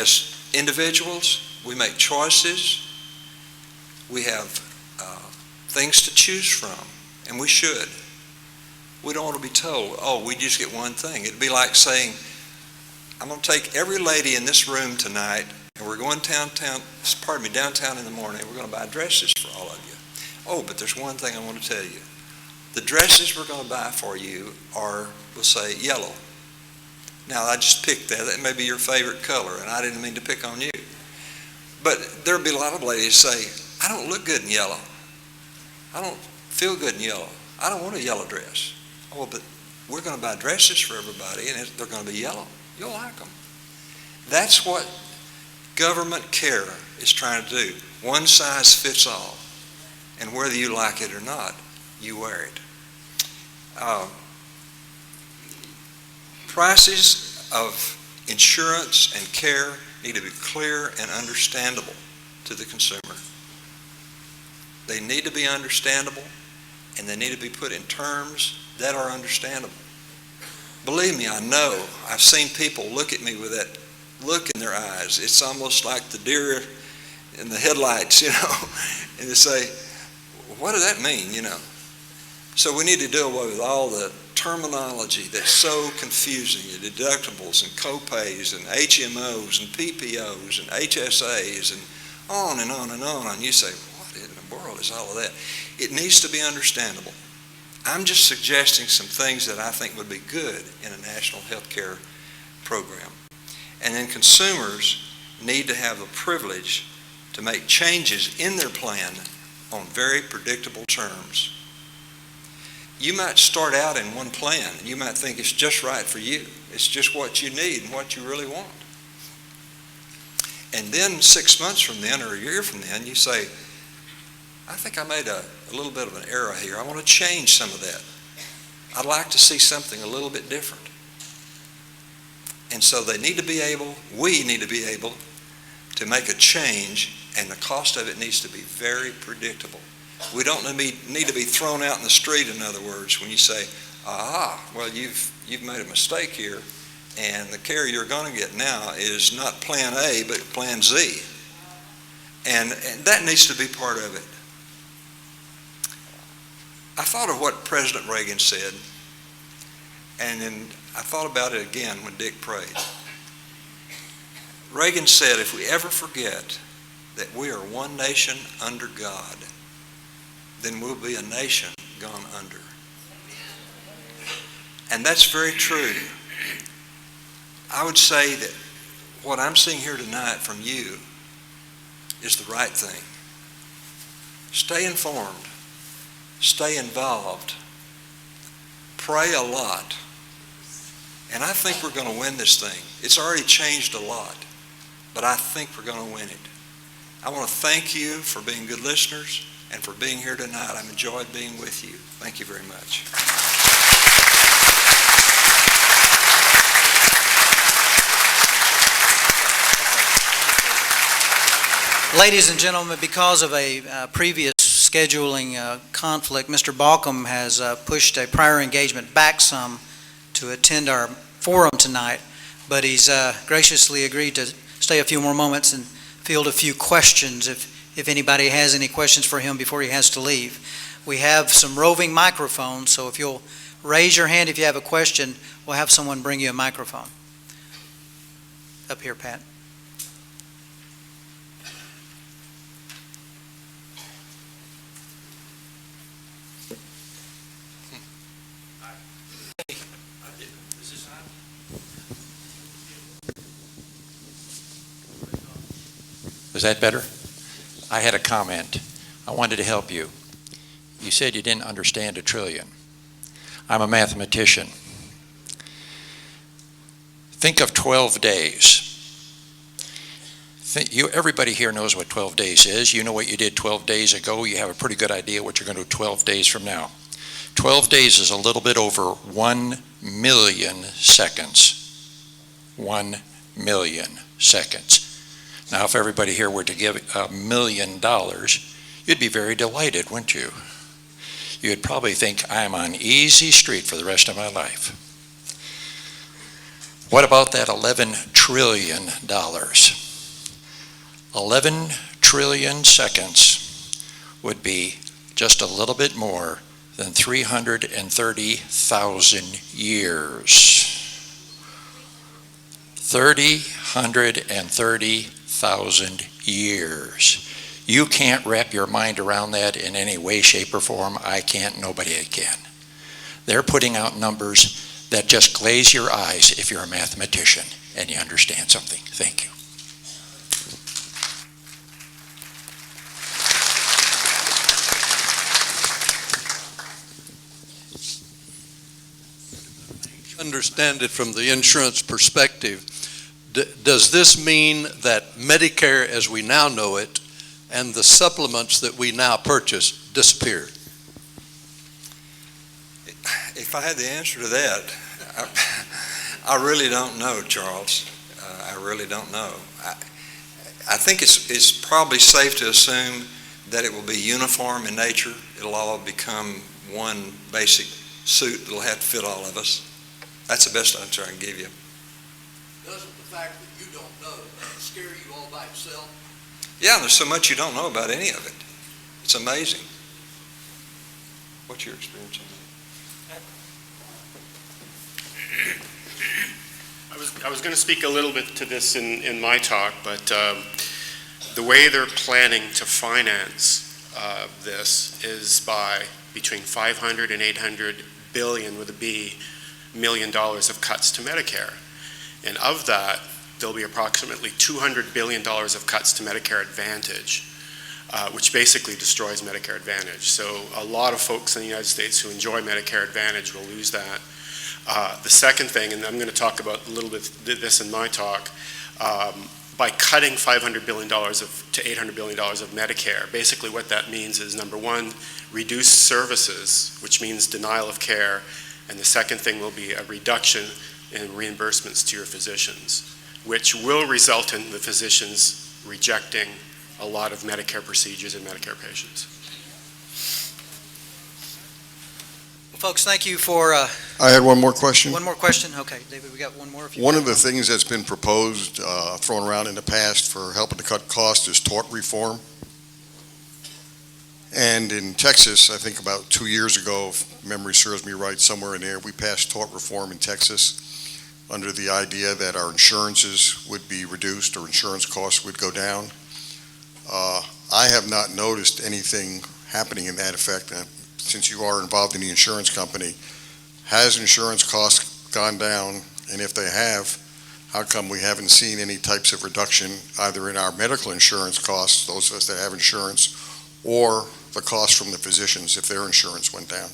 as individuals, we make choices. We have things to choose from, and we should. We don't want to be told, oh, we just get one thing. It'd be like saying, I'm going to take every lady in this room tonight, and we're going downtown in the morning. We're going to buy dresses for all of you. Oh, but there's one thing I want to tell you. The dresses we're going to buy for you we'll say, yellow. Now, I just picked that. That may be your favorite color, and I didn't mean to pick on you. But there'll be a lot of ladies say, I don't look good in yellow. I don't feel good in yellow. I don't want a yellow dress. Oh, but we're going to buy dresses for everybody, and they're going to be yellow. You'll like them. That's what government care is trying to do. One size fits all. And whether you like it or not, you wear it. Prices of insurance and care need to be clear and understandable to the consumer. They need to be understandable, and they need to be put in terms that are understandable. Believe me, I know. I've seen people look at me with that look in their eyes. It's almost like the deer in the headlights, and they say, what does that mean, So we need to do away with all the terminology that's so confusing, the deductibles and copays and HMOs and PPOs and HSAs and on and on and on. And you say, what in the world is all of that? It needs to be understandable. I'm just suggesting some things that I think would be good in a national health care program. And then consumers need to have the privilege to make changes in their plan on very predictable terms. You might start out in one plan, and you might think it's just right for you. It's just what you need and what you really want. And then 6 months from then or a year from then, you say, I think I made a little bit of an error here. I want to change some of that. I'd like to see something a little bit different. And so we need to be able to make a change, and the cost of it needs to be very predictable. We don't need to be thrown out in the street, in other words, when you say, well, you've made a mistake here, and the care you're going to get now is not plan A, but plan Z. And that needs to be part of it. I thought of what President Reagan said, and then I thought about it again when Dick prayed. Reagan said, if we ever forget that we are one nation under God, then we'll be a nation gone under. And that's very true. I would say that what I'm seeing here tonight from you is the right thing. Stay informed. Stay involved. Pray a lot. And I think we're going to win this thing. It's already changed a lot, but I think we're going to win it. I want to thank you for being good listeners and for being here tonight. I've enjoyed being with you. Thank you very much. Ladies and gentlemen, because of a previous scheduling conflict, Mr. Baucom has pushed a prior engagement back some to attend our forum tonight, but he's graciously agreed to stay a few more moments and field a few questions if anybody has any questions for him before he has to leave. We have some roving microphones, so if you'll raise your hand if you have a question, we'll have someone bring you a microphone. Up here, Pat. Is that better? I had a comment. I wanted to help you. You said you didn't understand a trillion. I'm a mathematician. Think of 12 days. Everybody here knows what 12 days is. You know what you did 12 days ago. You have a pretty good idea what you're going to do 12 days from now. 12 days is a little bit over 1 million seconds. 1 million seconds. Now, if everybody here were to give $1 million, you'd be very delighted, wouldn't you? You'd probably think I'm on easy street for the rest of my life. What about that $11 trillion? 11 trillion seconds would be just a little bit more than 330,000 years. 330,000 years. You can't wrap your mind around that in any way, shape, or form. I can't, nobody can. They're putting out numbers that just glaze your eyes if you're a mathematician and you understand something. Thank you. Understand it from the insurance perspective. Does this mean that Medicare as we now know it and the supplements that we now purchase disappeared? If I had the answer to that, I really don't know, Charles. I really don't know. I think it's probably safe to assume that it will be uniform in nature. It'll all become one basic suit that'll have to fit all of us. That's the best answer I can give you. Doesn't the fact that you don't know scare you all by itself? Yeah, there's so much you don't know about any of it. It's amazing. What's your experience on that? I was going to speak a little bit to this in my talk, but the way they're planning to finance this is by between 500 and 800 billion with a B $1 million of cuts to Medicare. And of that, there'll be approximately $200 billion of cuts to Medicare Advantage, which basically destroys Medicare Advantage. So a lot of folks in the United States who enjoy Medicare Advantage will lose that. The second thing, and I'm going to talk about a little bit this in my talk, by cutting $500 billion to $800 billion of Medicare, basically what that means is, number one, reduced services, which means denial of care, and the second thing will be a reduction in reimbursements to your physicians, which will result in the physicians rejecting a lot of Medicare procedures and Medicare patients. Folks, thank you for I had one more question. one more question. Okay, David, we got one more. If you One of the things that's been proposed, thrown around in the past for helping to cut costs is tort reform. And in Texas, I think about 2 years ago, if memory serves me right, somewhere in there, we passed tort reform in Texas under the idea that our insurances would be reduced or insurance costs would go down. I have not noticed anything happening in that effect. Since you are involved in the insurance company, has insurance costs gone down? And if they have, how come we haven't seen any types of reduction either in our medical insurance costs, those of us that have insurance, or the cost from the physicians if their insurance went down?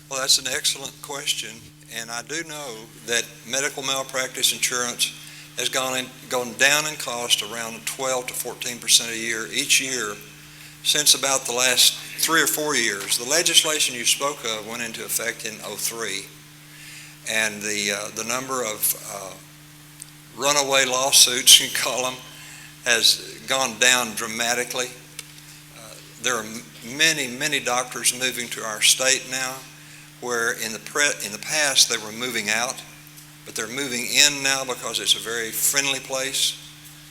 Well, that's an excellent question, and I do know that medical malpractice insurance has gone down in cost around 12 to 14% a year each year since about the last 3 or 4 years. The legislation you spoke of went into effect in '03, and the number of runaway lawsuits, you call them, has gone down dramatically. There are many doctors moving to our state now, where in the past they were moving out, but they're moving in now because it's a very friendly place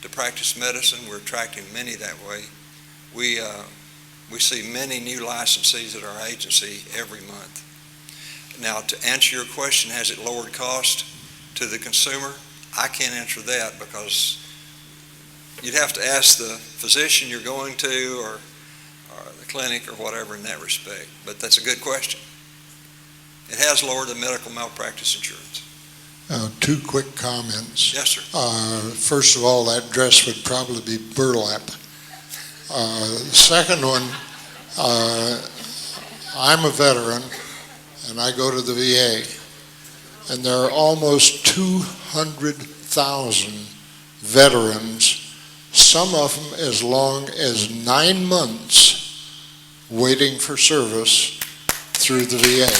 to practice medicine. We're attracting many that way. We see many new licensees at our agency every month. Now, to answer your question, has it lowered cost to the consumer? I can't answer that because you'd have to ask the physician you're going to or the clinic or whatever in that respect. But that's a good question. It has lowered the medical malpractice insurance. 2 quick comments. Yes, sir. First of all, that dress would probably be burlap. The second one, I'm a veteran, and I go to the VA, and there are almost 200,000 veterans, some of them as long as 9 months, waiting for service through the VA.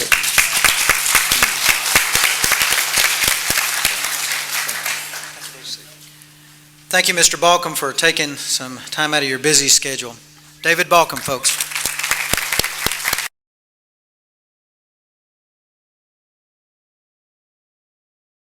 Thank you, Mr. Baucom, for taking some time out of your busy schedule. David Baucom, folks.